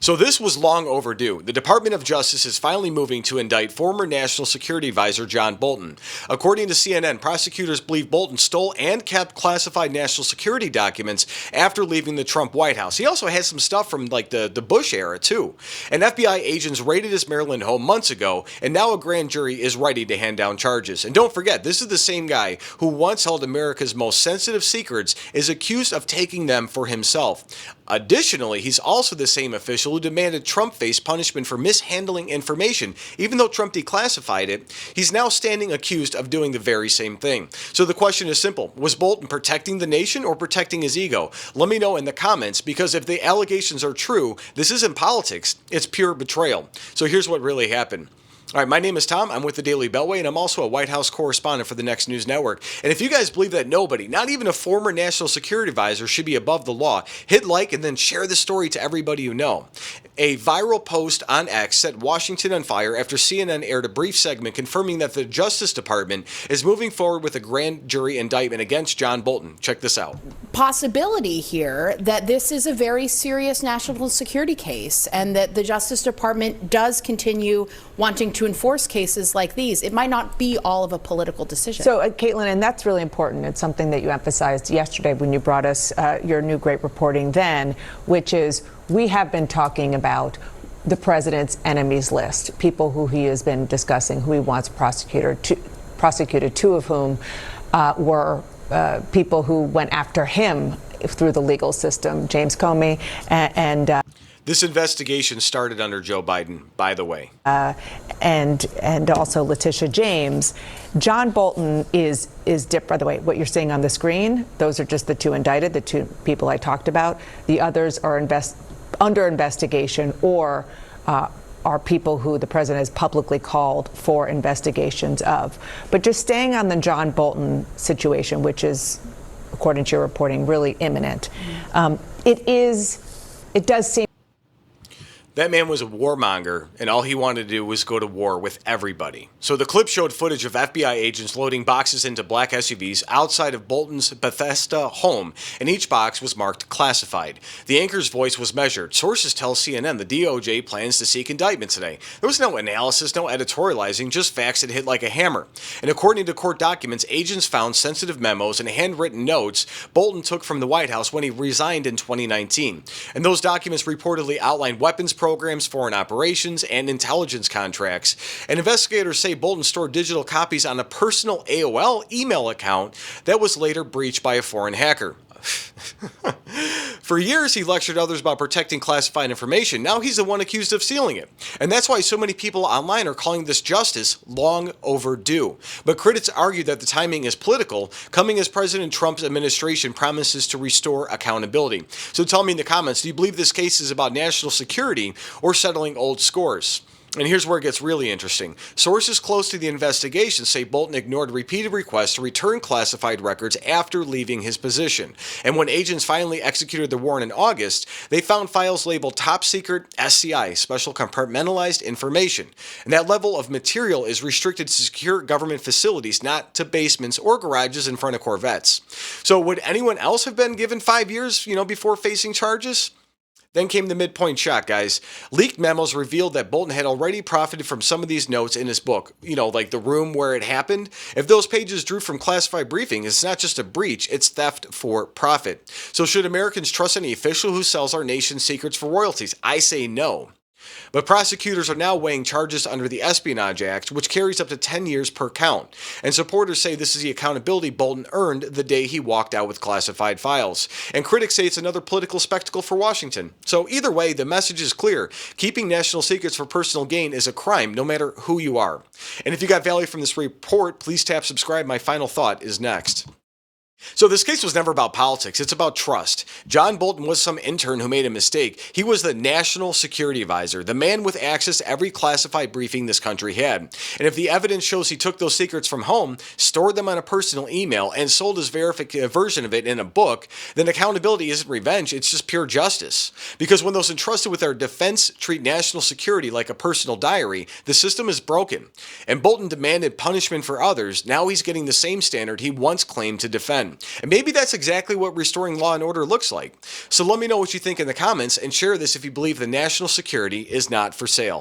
So this was long overdue. The Department of Justice is finally moving to indict former National Security Advisor John Bolton. According to CNN, prosecutors believe Bolton stole and kept classified national security documents after leaving the Trump White House. He also has some stuff from like the Bush era too. And FBI agents raided his Maryland home months ago, and now a grand jury is ready to hand down charges. And don't forget, this is the same guy who once held America's most sensitive secrets, is accused of taking them for himself. Additionally, he's also the same official who demanded Trump face punishment for mishandling information. Even though Trump declassified it, he's now standing accused of doing the very same thing. So the question is simple. Was Bolton protecting the nation or protecting his ego? Let me know in the comments, because if the allegations are true, this isn't politics, it's pure betrayal. So here's what really happened. All right, my name is Tom. I'm with the Daily Beltway, and I'm also a White House correspondent for the Next News Network. And if you guys believe that nobody, not even a former national security advisor, should be above the law, hit like and then share the story to everybody you know. A viral post on X set Washington on fire after CNN aired a brief segment confirming that the Justice Department is moving forward with a grand jury indictment against John Bolton. Check this out. Possibility here that this is a very serious national security case, and that the Justice Department does continue wanting to enforce cases like these. It might not be all of a political decision. So, Caitlin, and that's really important. It's something that you emphasized yesterday when you brought us your new great reporting then, which is we have been talking about the president's enemies list, people who he has been discussing, who he wants prosecuted, two of whom were people who went after him through the legal system, James Comey and this investigation started under Joe Biden, by the way. And also Letitia James. John Bolton is different. By the way, what you're seeing on the screen, those are just the two indicted, the two people I talked about. The others are under investigation or are people who the president has publicly called for investigations of. But just staying on the John Bolton situation, which is, according to your reporting, really imminent, it does seem. That man was a warmonger, and all he wanted to do was go to war with everybody. So the clip showed footage of FBI agents loading boxes into black SUVs outside of Bolton's Bethesda home, and each box was marked classified. The anchor's voice was measured. Sources tell CNN the DOJ plans to seek indictment today. There was no analysis, no editorializing, just facts that hit like a hammer. And according to court documents, agents found sensitive memos and handwritten notes Bolton took from the White House when he resigned in 2019. And those documents reportedly outlined weapons programs, foreign operations, and intelligence contracts. And investigators say Bolton stored digital copies on a personal AOL email account that was later breached by a foreign hacker. For years, he lectured others about protecting classified information. Now he's the one accused of stealing it. And that's why so many people online are calling this justice long overdue. But critics argue that the timing is political, coming as President Trump's administration promises to restore accountability. So tell me in the comments, do you believe this case is about national security or settling old scores? And here's where it gets really interesting. Sources close to the investigation say Bolton ignored repeated requests to return classified records after leaving his position. And when agents finally executed the warrant in August, they found files labeled Top Secret SCI, Special Compartmentalized Information. And that level of material is restricted to secure government facilities, not to basements or garages in front of Corvettes. So would anyone else have been given 5 years, before facing charges? Then came the midpoint shot, guys. Leaked memos revealed that Bolton had already profited from some of these notes in his book, like the room where it happened. If those pages drew from classified briefings, it's not just a breach, it's theft for profit. So should Americans trust any official who sells our nation's secrets for royalties? I say no. But prosecutors are now weighing charges under the Espionage Act, which carries up to 10 years per count. And supporters say this is the accountability Bolton earned the day he walked out with classified files. And critics say it's another political spectacle for Washington. So either way, the message is clear. Keeping national secrets for personal gain is a crime, no matter who you are. And if you got value from this report, please tap subscribe. My final thought is next. So this case was never about politics. It's about trust. John Bolton was some intern who made a mistake. He was the national security advisor, the man with access to every classified briefing this country had. And if the evidence shows he took those secrets from home, stored them on a personal email, and sold his version of it in a book, then accountability isn't revenge, it's just pure justice. Because when those entrusted with our defense treat national security like a personal diary, the system is broken. And Bolton demanded punishment for others. Now he's getting the same standard he once claimed to defend. again. And maybe that's exactly what restoring law and order looks like. So let me know what you think in the comments and share this if you believe the national security is not for sale.